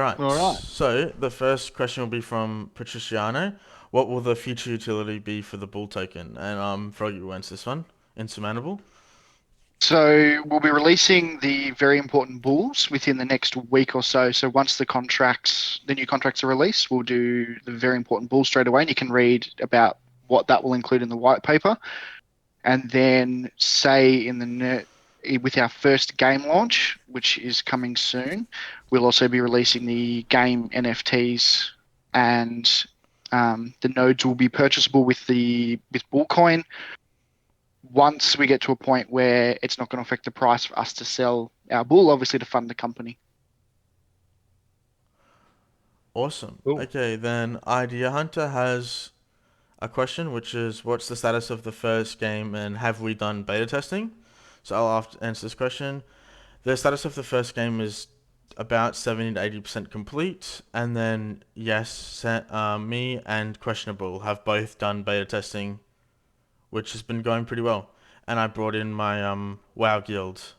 right. All right. So the first question will be from Patriciano. What will the future utility be for the bull token? And Froggy will answer this one. Insurmountable. So we'll be releasing the very important bulls within the next week or so. So once the new contracts are released, we'll do the very important bulls straight away, and you can read about what that will include in the white paper. And then say with our first game launch, which is coming soon, we'll also be releasing the game NFTs, and the nodes will be purchasable with Bullcoin. Once we get to a point where it's not going to affect the price for us to sell our bull, obviously to fund the company. Awesome. Cool. Okay, then Idea Hunter has a question, which is what's the status of the first game and have we done beta testing? So I'll have to answer this question. The status of the first game is about 70 to 80% complete, and then yes, me and Questionable have both done beta testing, which has been going pretty well. And I brought in my WoW guild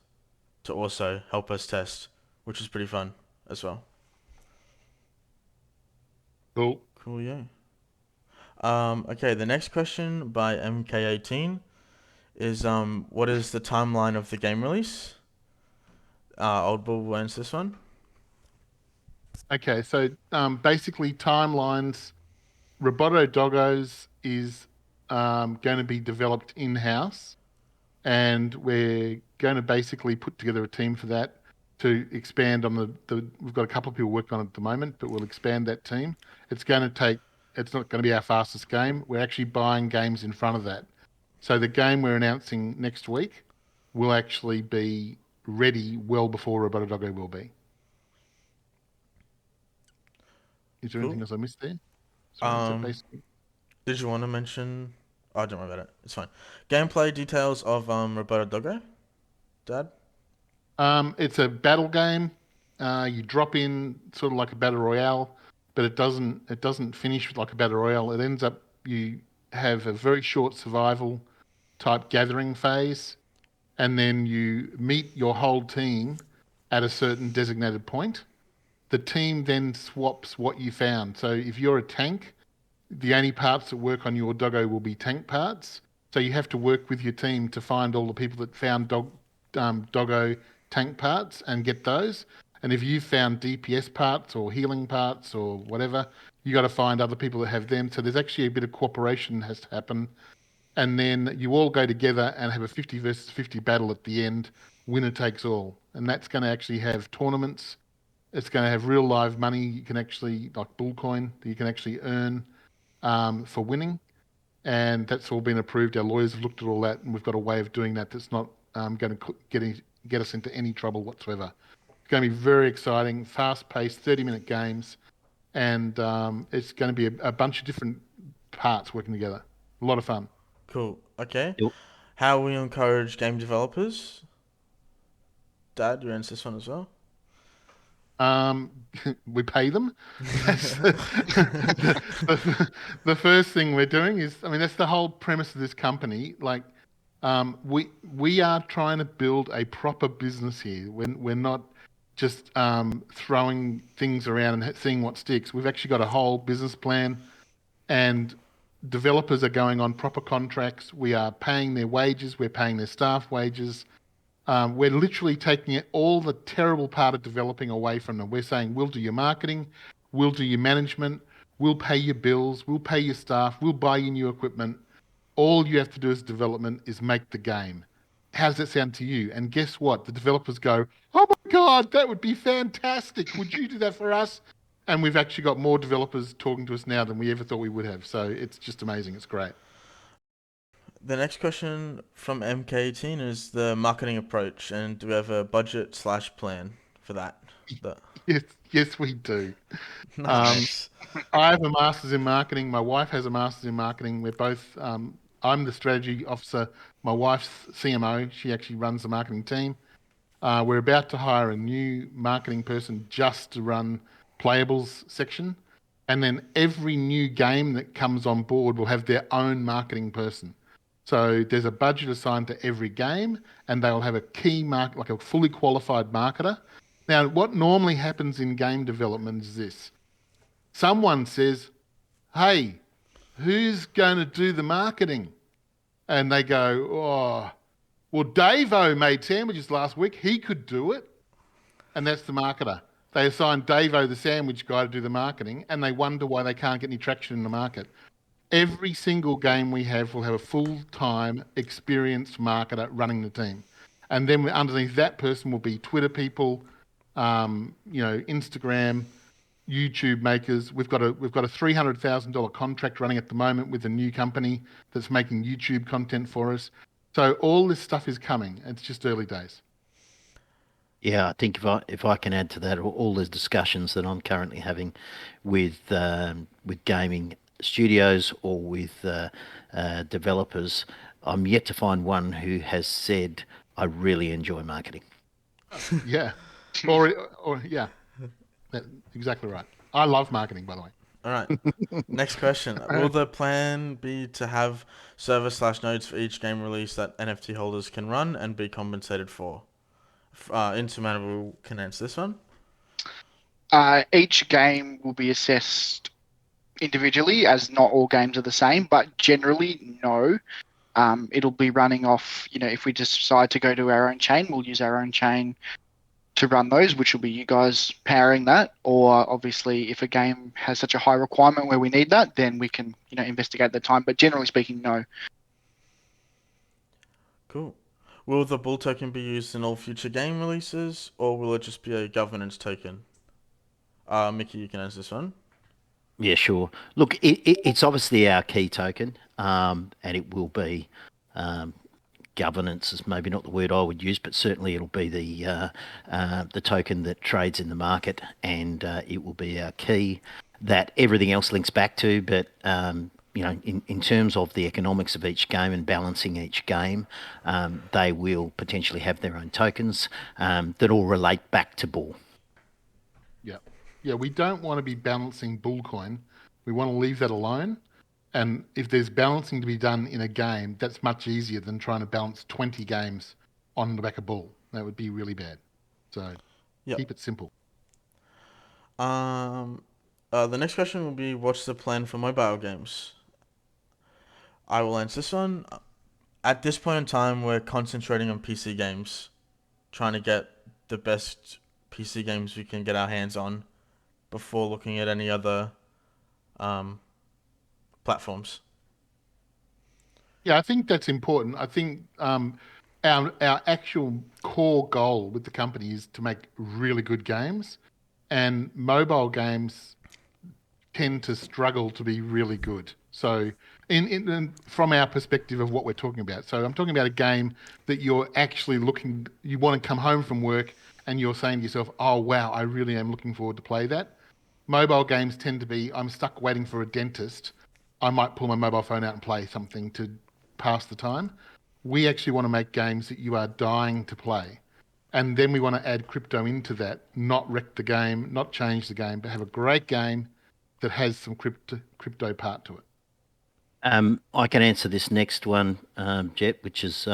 to also help us test, which is pretty fun as well. Cool. Cool, yeah. Okay, the next question by MK18 is what is the timeline of the game release? Old Bull will answer this one. Okay, so basically timelines. Roboto Doggos is going to be developed in-house, and we're going to basically put together a team for that to expand on we've got a couple of people working on it at the moment, but we'll expand that team. It's not going to be our fastest game. We're actually buying games in front of that. So the game we're announcing next week will actually be ready well before Roboto Doggo will be. Is there anything else I missed there? Did you want to mention? Oh, don't worry about it. It's fine. Gameplay details of Roboto Doggo, Dad. It's a battle game. You drop in sort of like a battle royale, but it doesn't finish like a battle royale. It ends up you have a very short survival type gathering phase, and then you meet your whole team at a certain designated point. The team then swaps what you found. So if you're a tank, the only parts that work on your doggo will be tank parts. So you have to work with your team to find all the people that found doggo tank parts and get those. And if you found DPS parts or healing parts or whatever, you got to find other people that have them. So there's actually a bit of cooperation has to happen. And then you all go together and have a 50 versus 50 battle at the end. Winner takes all. And that's going to actually have tournaments. It's going to have real live money. You can actually, like Bullcoin, that you can actually earn for winning. And that's all been approved. Our lawyers have looked at all that, and we've got a way of doing that that's not going to get us into any trouble whatsoever. It's going to be very exciting, fast-paced, 30-minute games, and it's going to be a bunch of different parts working together. A lot of fun. Cool. Okay. Yep. How we encourage game developers? Dad, you answer this one as well. We pay them. The first thing we're doing is, I mean, that's the whole premise of this company. Like, we are trying to build a proper business here. We're not just throwing things around and seeing what sticks. We've actually got a whole business plan, and developers are going on proper contracts. We are paying their wages. We're paying their staff wages. We're literally taking all the terrible part of developing away from them. We're saying, we'll do your marketing, we'll do your management, we'll pay your bills, we'll pay your staff, we'll buy you new equipment. All you have to do as development is make the game. How does that sound to you? And guess what? The developers go, oh my God, that would be fantastic. Would you do that for us? And we've actually got more developers talking to us now than we ever thought we would have. So it's just amazing. It's great. The next question from MK18 is the marketing approach, and do we have a budget/plan for that? Yes, we do. Nice. I have a master's in marketing. My wife has a master's in marketing. We're both, I'm the strategy officer. My wife's CMO. She actually runs the marketing team. We're about to hire a new marketing person just to run Playables section. And then every new game that comes on board will have their own marketing person. So there's a budget assigned to every game, and they'll have a key like a fully qualified marketer Now, what normally happens in game development is this. Someone says, hey, who's going to do the marketing? And they go, oh, well, Davo made sandwiches last week. He could do it. And that's the marketer. They assign Davo, the sandwich guy, to do the marketing, and they wonder why they can't get any traction in the market. Every single game we have will have a full-time, experienced marketer running the team. And then underneath that person will be Twitter people, Instagram, YouTube makers. We've got a $300,000 contract running at the moment with a new company that's making YouTube content for us. So all this stuff is coming. It's just early days. Yeah, I think if I can add to that, all the discussions that I'm currently having with gaming studios or with developers, I'm yet to find one who has said, "I really enjoy marketing." Yeah, or yeah, exactly right. I love marketing, by the way. All right. Next question. Will the plan be to have server/nodes for each game release that NFT holders can run and be compensated for? Insurmountable can answer this one. Each game will be assessed individually, as not all games are the same, but generally, no. It'll be running off, if we decide to go to our own chain, we'll use our own chain to run those, which will be you guys powering that. Or obviously, if a game has such a high requirement where we need that, then we can, investigate the time. But generally speaking, no. Cool. Will the bull token be used in all future game releases, or will it just be a governance token? Mickey, you can answer this one. Yeah, sure. Look, it's obviously our key token, and it will be governance is maybe not the word I would use, but certainly it'll be the token that trades in the market, and it will be our key that everything else links back to. But in terms of the economics of each game and balancing each game, they will potentially have their own tokens that all relate back to bull. Yeah, we don't want to be balancing Bullcoin. We want to leave that alone. And if there's balancing to be done in a game, that's much easier than trying to balance 20 games on the back of Bull. That would be really bad. So keep it simple. The next question will be, what's the plan for mobile games? I will answer this one. At this point in time, we're concentrating on PC games, trying to get the best PC games we can get our hands on before looking at any other platforms. Yeah, I think that's important. I think our actual core goal with the company is to make really good games, and mobile games tend to struggle to be really good. So from our perspective of what we're talking about. So I'm talking about a game that you're actually you want to come home from work and you're saying to yourself, oh, wow, I really am looking forward to play that. Mobile games tend to be, I'm stuck waiting for a dentist. I might pull my mobile phone out and play something to pass the time. We actually want to make games that you are dying to play. And then we want to add crypto into that, not wreck the game, not change the game, but have a great game that has some crypto part to it. I can answer this next one, Jet, which is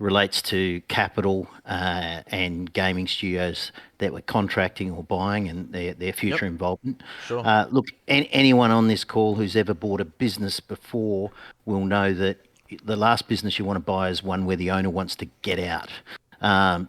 relates to capital and gaming studios that we're contracting or buying and their future involvement. Sure. Look, anyone on this call who's ever bought a business before will know that the last business you want to buy is one where the owner wants to get out.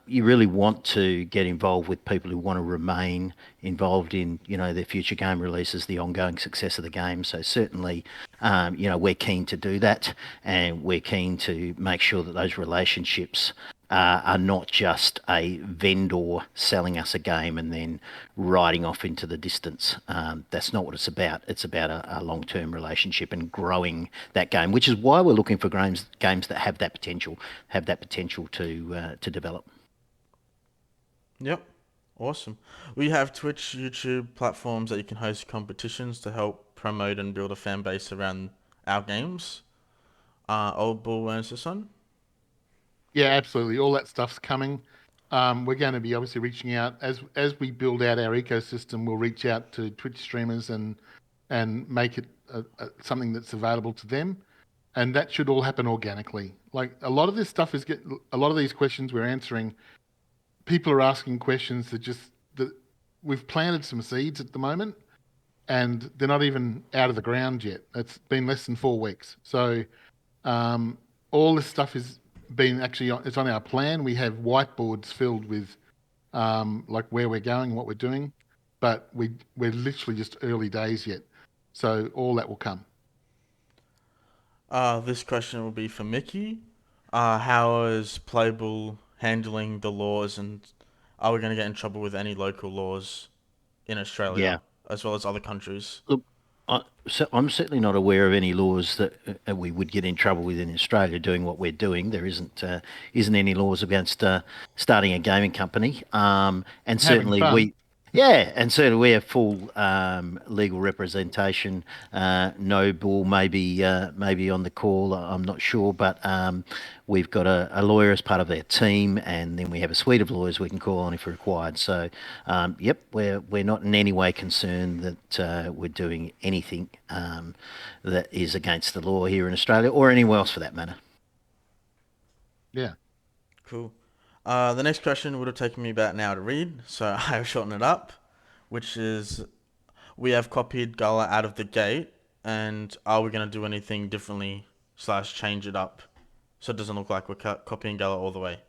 You really want to get involved with people who want to remain involved in, their future game releases, the ongoing success of the game. So certainly, we're keen to do that, and we're keen to make sure that those relationships are not just a vendor selling us a game and then riding off into the distance. That's not what it's about. It's about a long-term relationship and growing that game, which is why we're looking for games that have that potential to develop. Yep. Awesome. We have Twitch, YouTube platforms that you can host competitions to help promote and build a fan base around our games. Old Bull answer this one. Yeah, absolutely. All that stuff's coming. We're going to be obviously reaching out as we build out our ecosystem. We'll reach out to Twitch streamers and make it something that's available to them, and that should all happen organically. Like a lot of this stuff a lot of these questions we're answering people are asking questions that we've planted some seeds at the moment, and they're not even out of the ground yet. It's been less than 4 weeks. So all this stuff is been actually it's on our plan. We have whiteboards filled with like where we're going, what we're doing, but we're literally just early days yet. So all that will come. This question will be for Mickey. How is Playable handling the laws, and are we going to get in trouble with any local laws in Australia as well as other countries? Look, I'm certainly not aware of any laws that we would get in trouble with in Australia doing what we're doing. There isn't any laws against starting a gaming company, and certainly we have full legal representation. Noble maybe on the call. I'm not sure, but we've got a lawyer as part of our team, and then we have a suite of lawyers we can call on if required. So, we're not in any way concerned that we're doing anything that is against the law here in Australia or anywhere else for that matter. Yeah. Cool. The next question would have taken me about an hour to read, so I have shortened it up, which is, we have copied Gala out of the gate, and are we going to do anything differently / change it up so it doesn't look like we're copying Gala all the way?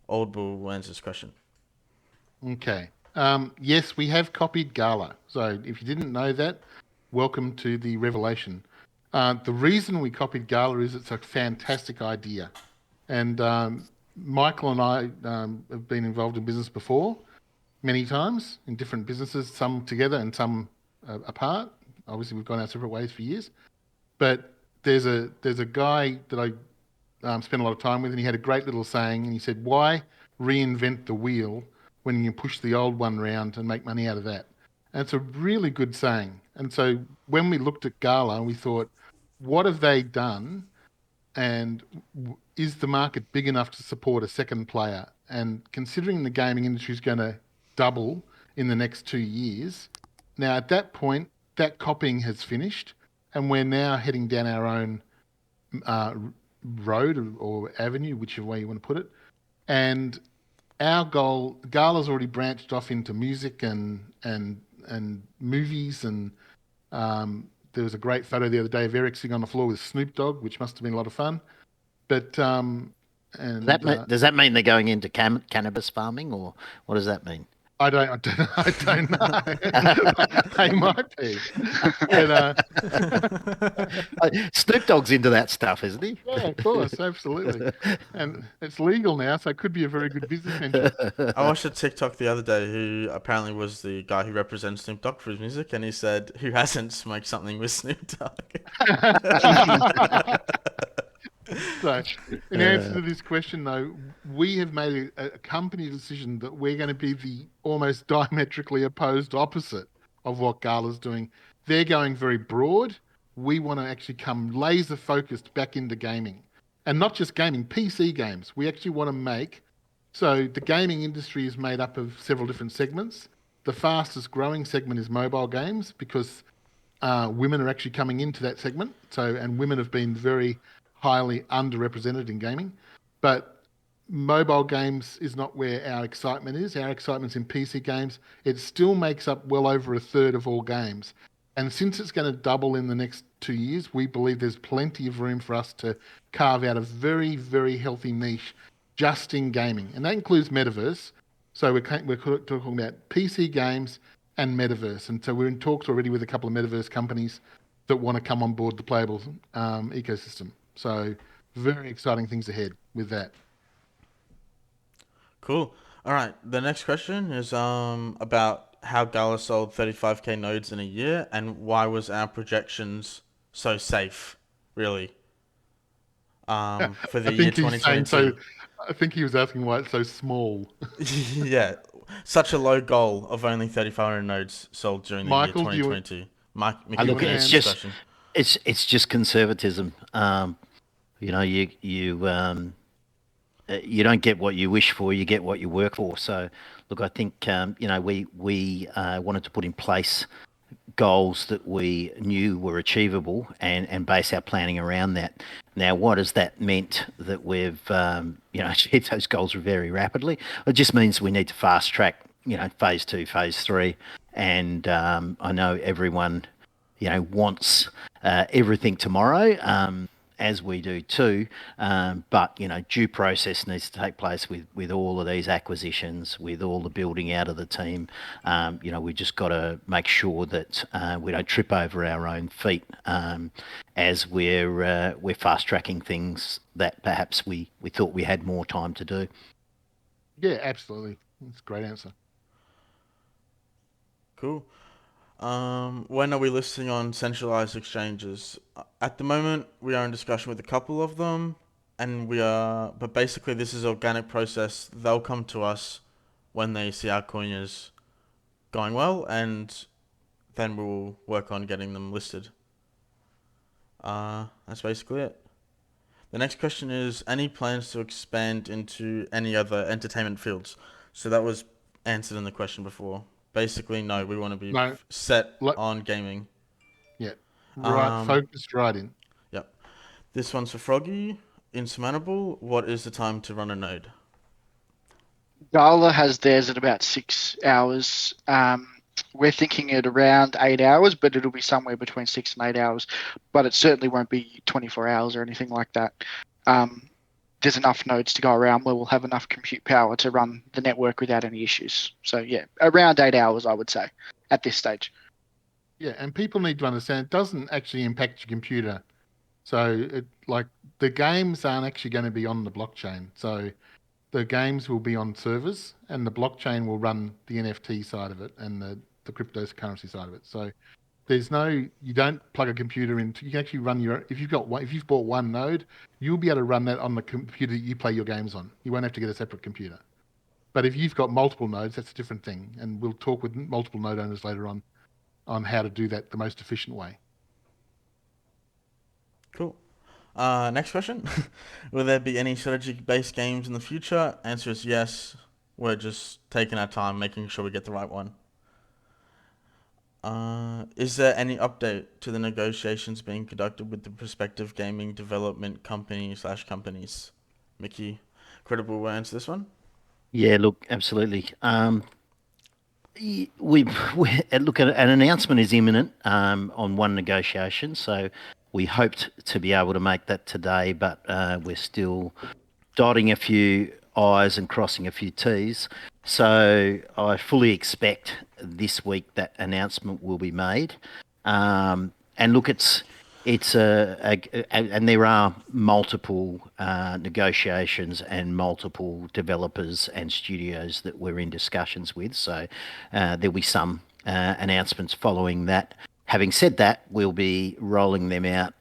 Old Bull will answer this question. Okay. Yes, we have copied Gala. So if you didn't know that, welcome to the revelation. The reason we copied Gala is it's a fantastic idea. And Michael and I have been involved in business before, many times, in different businesses, some together and some apart. Obviously, we've gone our separate ways for years. But there's a guy that I spent a lot of time with, and he had a great little saying, and he said, "Why reinvent the wheel when you can push the old one round and make money out of that?" And it's a really good saying. And so when we looked at Gala, we thought, what have they done? And is the market big enough to support a second player? And considering the gaming industry is going to double in the next 2 years, now at that point, that copying has finished, and we're now heading down our own road or avenue, whichever way you want to put it. And our goal, Gala's already branched off into music and movies, and there was a great photo the other day of Eric sitting on the floor with Snoop Dogg, which must have been a lot of fun. But does that mean they're going into cannabis farming, or what does that mean? I don't know. They might be. And, Snoop Dogg's into that stuff, isn't he? Yeah, of course, absolutely. And it's legal now, so it could be a very good business venture. I watched a TikTok the other day who apparently was the guy who represents Snoop Dogg for his music, and he said, "Who hasn't smoked something with Snoop Dogg?" So, in answer to this question, though, we have made a company decision that we're going to be the almost diametrically opposed opposite of what Gala's doing. They're going very broad. We want to actually come laser focused back into gaming, and not just gaming, PC games. We actually want to make, so the gaming industry is made up of several different segments. The fastest growing segment is mobile games, because women are actually coming into that segment. So, and women have been very highly underrepresented in gaming, but mobile games is not where our excitement is. Our excitement's in PC games. It still makes up well over a third of all games. And since it's going to double in the next 2 years, we believe there's plenty of room for us to carve out a very, very healthy niche just in gaming. And that includes metaverse. So we're talking about PC games and metaverse. And so we're in talks already with a couple of metaverse companies that want to come on board the Playable ecosystem. So very exciting things ahead with that. Cool. All right. The next question is about how Gala sold 35k nodes in a year, and why was our projections so safe, really, for the year 2022. I think he was asking why it's so small. Yeah, such a low goal of only 3,500 nodes sold during the year 2022. Look, it's just conservatism. You know, you don't get what you wish for, you get what you work for. So, look, I think we wanted to put in place goals that we knew were achievable and base our planning around that. Now, what has that meant that we've, achieved those goals very rapidly? It just means we need to fast track, phase 2, phase 3. And I know everyone, wants everything tomorrow. As we do too, but due process needs to take place with all of these acquisitions, with all the building out of the team. We just got to make sure that we don't trip over our own feet as we're fast tracking things that perhaps we thought we had more time to do. Yeah, absolutely. That's a great answer. Cool. When are we listing on centralized exchanges? At the moment, we are in discussion with a couple of them, but basically this is organic process. They'll come to us when they see our coin is going well, and then we'll work on getting them listed. That's basically it. The next question is, any plans to expand into any other entertainment fields? So that was answered in the question before. Basically, no, we want to be set on gaming. Yeah, right, focused right in. Yep. This one's for Froggy. Insurmountable, what is the time to run a node? Gala has theirs at about 6 hours. We're thinking at around 8 hours, but it'll be somewhere between 6 and 8 hours. But it certainly won't be 24 hours or anything like that. There's enough nodes to go around where we'll have enough compute power to run the network without any issues. So yeah, around 8 hours, I would say, at this stage. Yeah, and people need to understand it doesn't actually impact your computer. So the games aren't actually going to be on the blockchain. So the games will be on servers, and the blockchain will run the NFT side of it and the cryptocurrency side of it. So you don't plug a computer into. You can actually run if you've bought one node, you'll be able to run that on the computer that you play your games on. You won't have to get a separate computer. But if you've got multiple nodes, that's a different thing, and we'll talk with multiple node owners later on how to do that the most efficient way. Cool. Next question. Will there be any strategy-based games in the future? Answer is yes. We're just taking our time, making sure we get the right one. Is there any update to the negotiations being conducted with the prospective gaming development company/companies? Mickey, Credible will answer this one. Yeah, look, absolutely. Look, an announcement is imminent on one negotiation, so we hoped to be able to make that today, but we're still dotting a few I's and crossing a few T's. So I fully expect this week that announcement will be made. And look, and there are multiple negotiations and multiple developers and studios that we're in discussions with. So there'll be some announcements following that. Having said that, we'll be rolling them out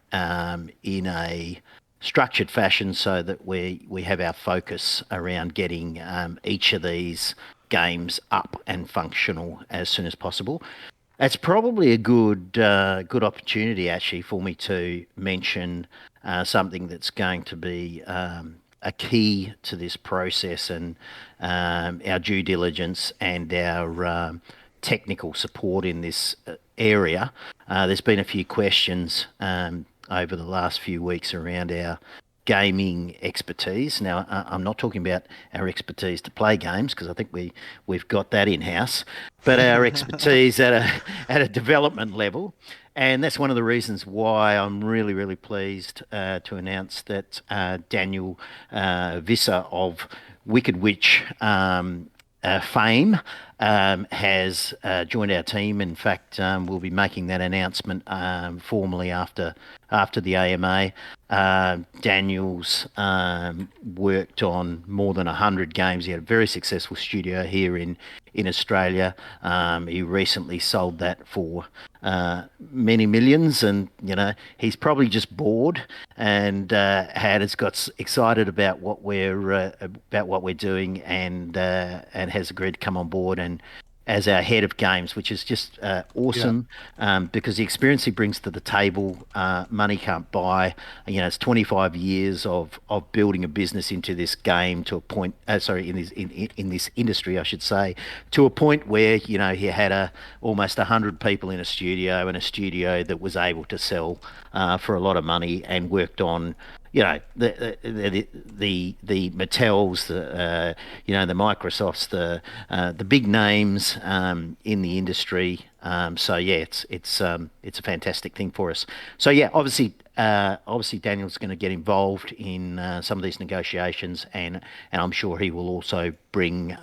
in a structured fashion so that we have our focus around getting each of these games up and functional as soon as possible. It's probably a good opportunity actually for me to mention something that's going to be a key to this process and our due diligence and our technical support in this area. There's been a few questions over the last few weeks around our gaming expertise. Now, I'm not talking about our expertise to play games because I think we've got that in-house, but our expertise at a development level. And that's one of the reasons why I'm really, really pleased to announce that Daniel Visser of Wicked Witch fame has joined our team. In fact, we'll be making that announcement formally after the AMA. Daniel's worked on more than 100 games. He had a very successful studio here in Australia. He recently sold that for many millions, and he's probably just bored and has got excited about what we're doing and has agreed to come on board as our head of games, which is just awesome because the experience he brings to the table, money can't buy. You know, it's 25 years of building a business into this game to a point. In this industry, I should say, to a point where he had almost 100 people in a studio, and a studio that was able to sell for a lot of money, and worked on the Mattels, the Microsofts, the big names in the industry. So yeah, it's a fantastic thing for us. So yeah, obviously Daniel's going to get involved in some of these negotiations, and I'm sure he will also bring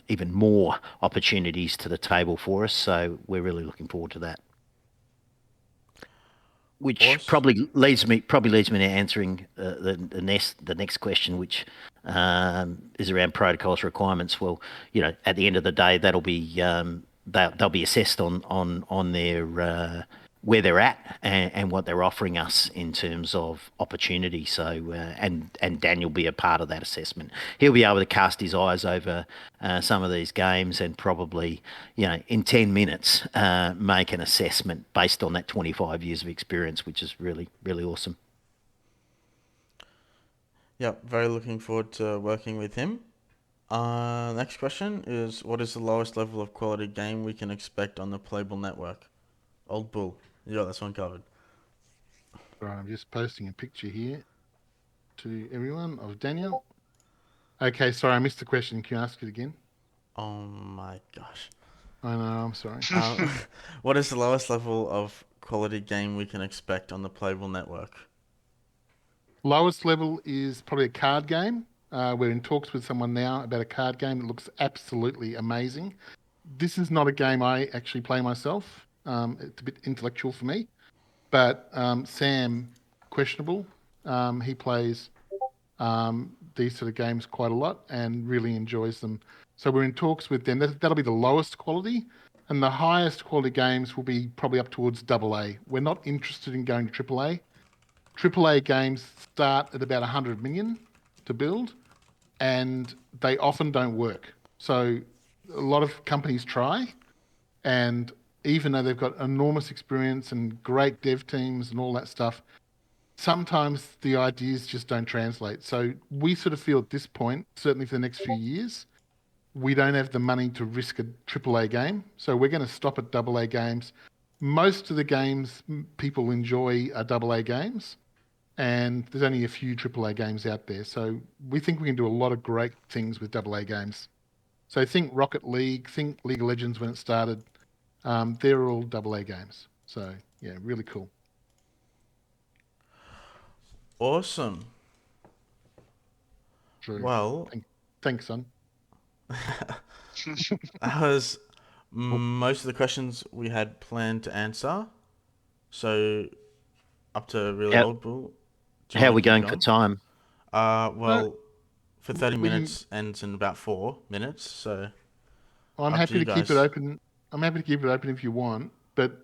even more opportunities to the table for us. So we're really looking forward to that. Which probably leads me to answering the next question, which is around protocols requirements. Well, at the end of the day, that'll be they'll be assessed on their where they're at and what they're offering us in terms of opportunity. So and Daniel will be a part of that assessment. He'll be able to cast his eyes over some of these games and probably in 10 minutes make an assessment based on that 25 years of experience, which is really, really awesome. Yep, very looking forward to working with him. Next question is, what is the lowest level of quality game we can expect on the Playable network? Old Bull. You got this one covered. Right, I'm just posting a picture here to everyone of Daniel. Okay, sorry, I missed the question. Can you ask it again? Oh my gosh. I know, I'm sorry. What is the lowest level of quality game we can expect on the Playable network? Lowest level is probably a card game. We're in talks with someone now about a card game that looks absolutely amazing. This is not a game I actually play myself. It's a bit intellectual for me. But Sam, questionable. He plays these sort of games quite a lot and really enjoys them. So we're in talks with them. That'll be the lowest quality. And the highest quality games will be probably up towards AA. We're not interested in going to AAA. AAA games start at about 100 million to build, and they often don't work. So a lot of companies try, and even though they've got enormous experience and great dev teams and all that stuff, sometimes the ideas just don't translate. So we sort of feel at this point, certainly for the next few years, we don't have the money to risk a AAA game. So we're going to stop at AA games. Most of the games people enjoy are AA games, and there's only a few AAA games out there. So we think we can do a lot of great things with AA games. So think Rocket League, think League of Legends when it started. They're all AA games. So yeah, really cool. Awesome. True. Well, thanks, son. that was most of the questions we had planned to answer. So up to really Old Bull. How are we going for time? Well, for 30 minutes ends in about 4 minutes. So I'm happy to keep it open. I'm happy to keep it open if you want, but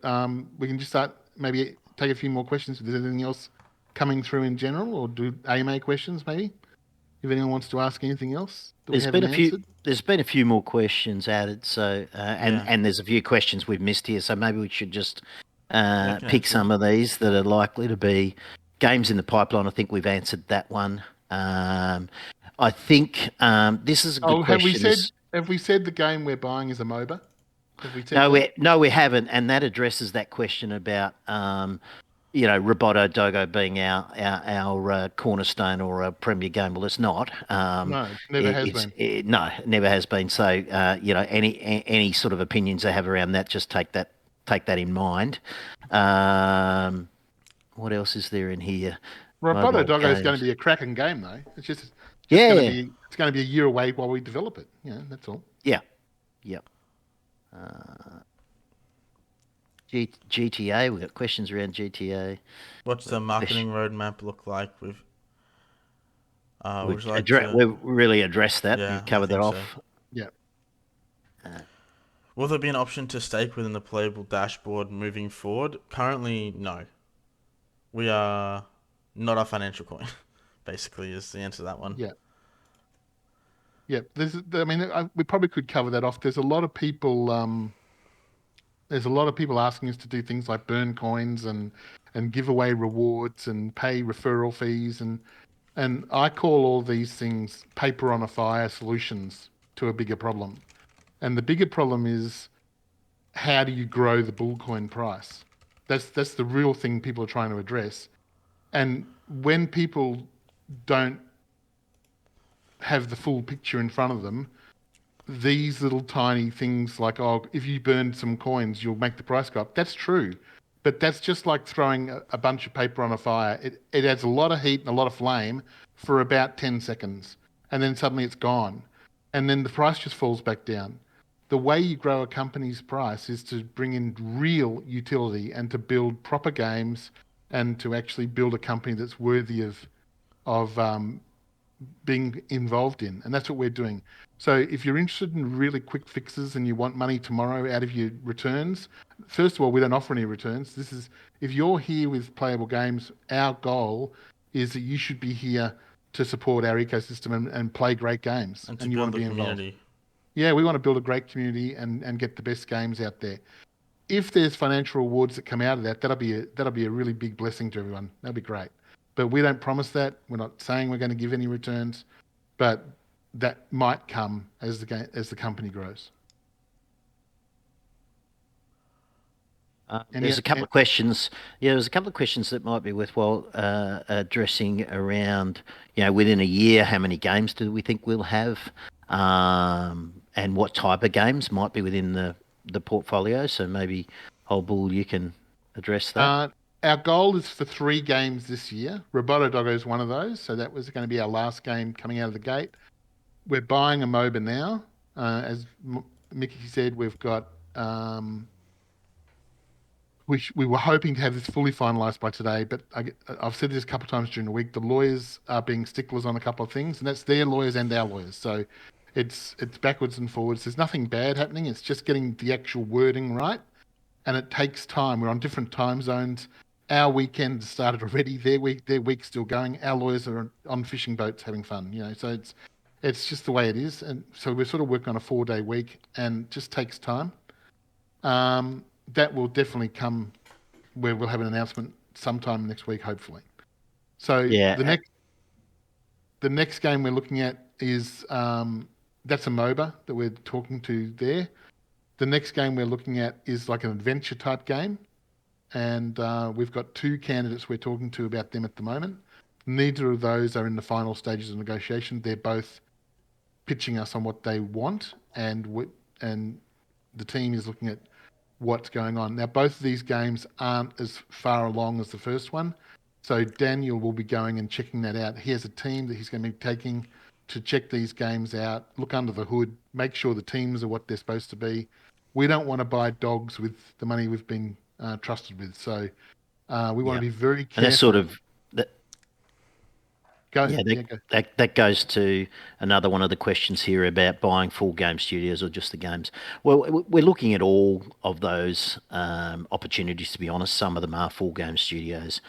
we can just start, maybe take a few more questions. If there's anything else coming through in general, or do AMA questions maybe, if anyone wants to ask anything else that we haven't answered. There's been a few more questions added, so and there's a few questions we've missed here, so maybe we should just pick some of these that are likely to be games in the pipeline. I think we've answered that one. I think this is a good question. Have we said the game we're buying is a MOBA? No, we haven't, and that addresses that question about Roboto Doggo being our cornerstone or a premier game. Well, it's not. No, never has been. It never has been. So any sort of opinions they have around that, just take that in mind. What else is there in here? Roboto Doggo is going to be a cracking game, though. It's just it's going to be a year away while we develop it. Yeah, that's all. Yeah. Yep. GTA, we've got questions around GTA. What's the marketing roadmap look like? We've really addressed that. Yeah, we've covered that off. So. Yeah. Will there be an option to stake within the playable dashboard moving forward? Currently, no. We are not a financial coin, basically, is the answer to that one. Yeah. Yeah, we probably could cover that off. There's a lot of people. There's a lot of people asking us to do things like burn coins and give away rewards and pay referral fees and I call all these things paper on a fire solutions to a bigger problem. And the bigger problem is, how do you grow the bull coin price? That's the real thing people are trying to address. And when people don't have the full picture in front of them, these little tiny things like, oh, if you burn some coins, you'll make the price go up. That's true. But that's just like throwing a bunch of paper on a fire. It adds a lot of heat and a lot of flame for about 10 seconds. And then suddenly it's gone. And then the price just falls back down. The way you grow a company's price is to bring in real utility and to build proper games and to actually build a company that's worthy of being involved in. And that's what we're doing. So if you're interested in really quick fixes and you want money tomorrow out of your returns, first of all, we don't offer any returns. If you're here with Playable Games, our goal is that you should be here to support our ecosystem and play great games. And to you build want to the be involved. community. Yeah, we want to build a great community and get the best games out there. If there's financial rewards that come out of that, that'll be a really big blessing to everyone. That'll be great. But we don't promise that. We're not saying we're going to give any returns, but that might come as the company grows. There's a couple of questions. Yeah, there's a couple of questions that might be worthwhile addressing around, within a year, how many games do we think we'll have, and what type of games might be within the portfolio. So maybe, Old Bull, you can address that. Our goal is for 3 games this year. Roboto Doggo is one of those. So that was going to be our last game coming out of the gate. We're buying a MOBA now. As Mickey said, we've got... we were hoping to have this fully finalised by today, but I've said this a couple of times during the week. The lawyers are being sticklers on a couple of things, and that's their lawyers and our lawyers. So it's backwards and forwards. There's nothing bad happening. It's just getting the actual wording right, and it takes time. We're on different time zones. Our weekend started already. Their week's still going. Our lawyers are on fishing boats having fun. So it's just the way it is. And so we're sort of working on a 4-day week, and it just takes time. That will definitely come where we'll have an announcement sometime next week, hopefully. So Yeah. the next game we're looking at is that's a MOBA that we're talking to there. The next game we're looking at is like an adventure type game. And we've got 2 candidates we're talking to about them at the moment. Neither of those are in the final stages of negotiation. They're both pitching us on what they want, and the team is looking at what's going on. Now, both of these games aren't as far along as the first one. So Daniel will be going and checking that out. He has a team that he's going to be taking to check these games out, look under the hood, make sure the teams are what they're supposed to be. We don't want to buy dogs with the money we've been trusted with. So we want to be very careful. And that's sort of... Go. That goes to another one of the questions here about buying full game studios or just the games. Well, we're looking at all of those opportunities, to be honest. Some of them are full game studios.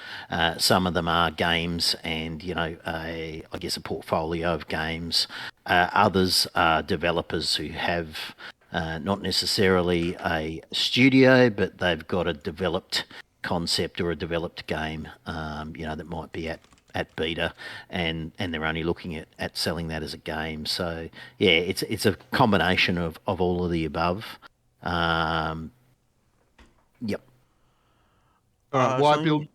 Some of them are games and, I guess a portfolio of games. Others are developers who have not necessarily a studio, but they've got a developed concept or a developed game, that might be at beta, and they're only looking at selling that as a game. So yeah, it's a combination of all of the above. Yep. Why build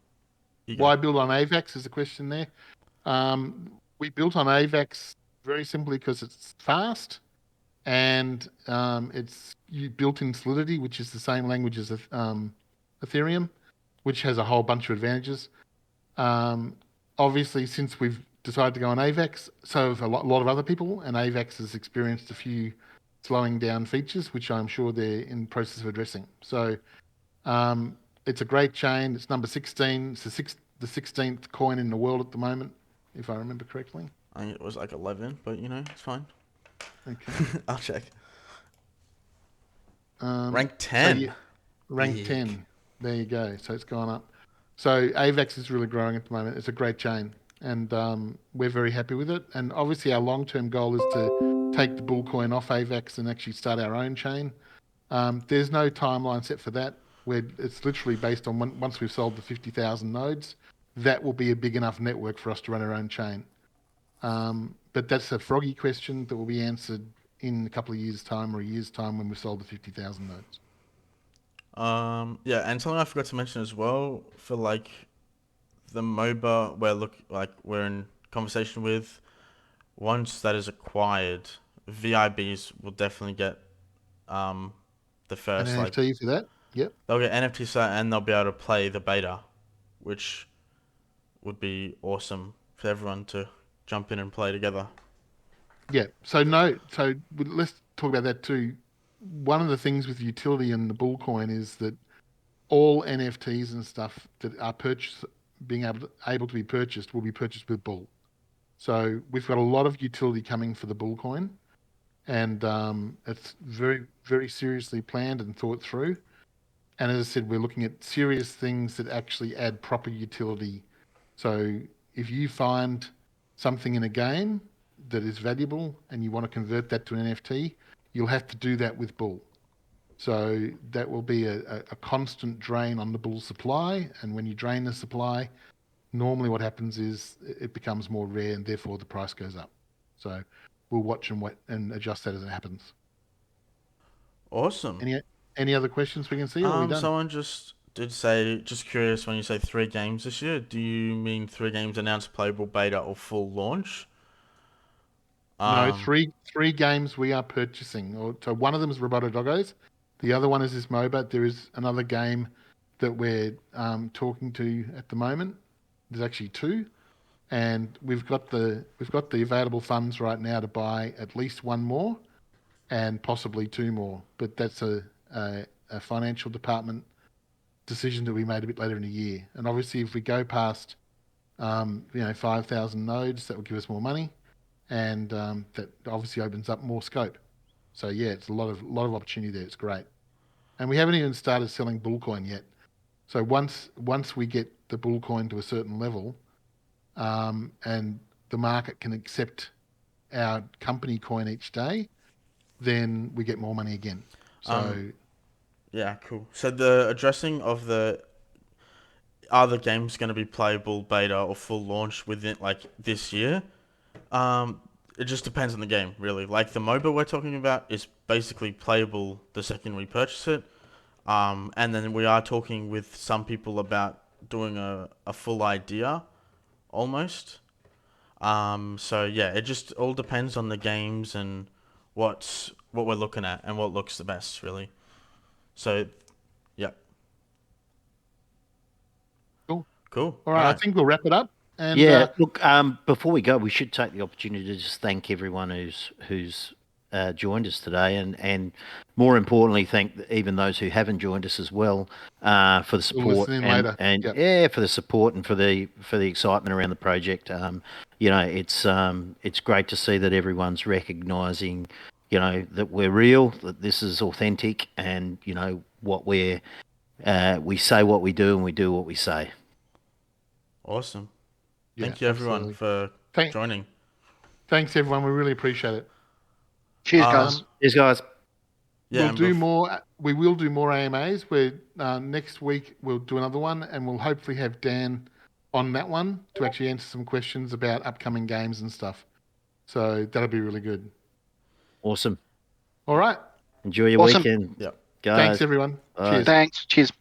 on AVAX is the question there. We built on AVAX very simply because it's fast, and it's built in Solidity, which is the same language as Ethereum, which has a whole bunch of advantages. Obviously, since we've decided to go on AVAX, so have a lot of other people, and AVAX has experienced a few slowing down features, which I'm sure they're in process of addressing. So it's a great chain. It's number 16. It's the 16th coin in the world at the moment, if I remember correctly. I think it was like 11, but it's fine. Okay. I'll check. Rank 10. So rank 10. There you go. So it's gone up. So AVAX is really growing at the moment. It's a great chain, and we're very happy with it. And obviously our long-term goal is to take the bull coin off AVAX and actually start our own chain. There's no timeline set for that. It's literally based on once we've sold the 50,000 nodes, that will be a big enough network for us to run our own chain. But that's a froggy question that will be answered in a couple of years' time or a year's time when we've sold the 50,000 nodes. Yeah, and something I forgot to mention as well for like the MOBA we're in conversation with. Once that is acquired, VIBs will definitely get the An first NFT for that? Yep. they'll get NFT set and they'll be able to play the beta, which would be awesome for everyone to jump in and play together. Yeah. So let's talk about that too. One of the things with utility and the bull coin is that all NFTs and stuff that are able to be purchased will be purchased with bull. So we've got a lot of utility coming for the bull coin, and it's very, very seriously planned and thought through. And as I said, we're looking at serious things that actually add proper utility. So if you find something in a game that is valuable and you want to convert that to an NFT, you'll have to do that with bull. So that will be a constant drain on the bull supply. And when you drain the supply, normally what happens is it becomes more rare and therefore the price goes up. So we'll watch and adjust that as it happens. Awesome. Any other questions we can see? Or are we done? Someone just did say, just curious, when you say 3 games this year, do you mean 3 games announced, playable beta, or full launch? No, three games we are purchasing. So one of them is Roboto Doggos. The other one is this MOBA. There is another game that we're talking to at the moment. There's actually 2, and we've got the available funds right now to buy at least 1 more, and possibly 2 more. But that's a financial department decision that we made a bit later in the year. And obviously, if we go past 5,000 nodes, that will give us more money, and that obviously opens up more scope. So yeah, it's a lot of opportunity there. It's great, and we haven't even started selling bull coin yet. So once we get the bull coin to a certain level, and the market can accept our company coin each day, then we get more money again. So yeah, cool. So the addressing of are the games going to be playable beta or full launch within this year? It just depends on the game, really. Like the MOBA we're talking about is basically playable the second we purchase it. And then we are talking with some people about doing a full idea, almost. So yeah, it just all depends on the games and what we're looking at and what looks the best, really. So, yeah. Cool. All right, I think we'll wrap it up. And look, before we go, we should take the opportunity to just thank everyone who's joined us today, and more importantly, thank even those who haven't joined us as well for the support and yep. for the support and for the excitement around the project. It's great to see that everyone's recognising, that we're real, that this is authentic, and what we say what we do and we do what we say. Awesome. Yeah, thank you everyone for joining. Thanks everyone, we really appreciate it. Cheers guys. Cheers guys. Yeah, we will do more AMAs. Next week we'll do another one, and we'll hopefully have Dan on that one to actually answer some questions about upcoming games and stuff. So that'll be really good. Awesome. All right. Enjoy your weekend. Yep. Guys. Thanks everyone. Cheers. Thanks. Cheers.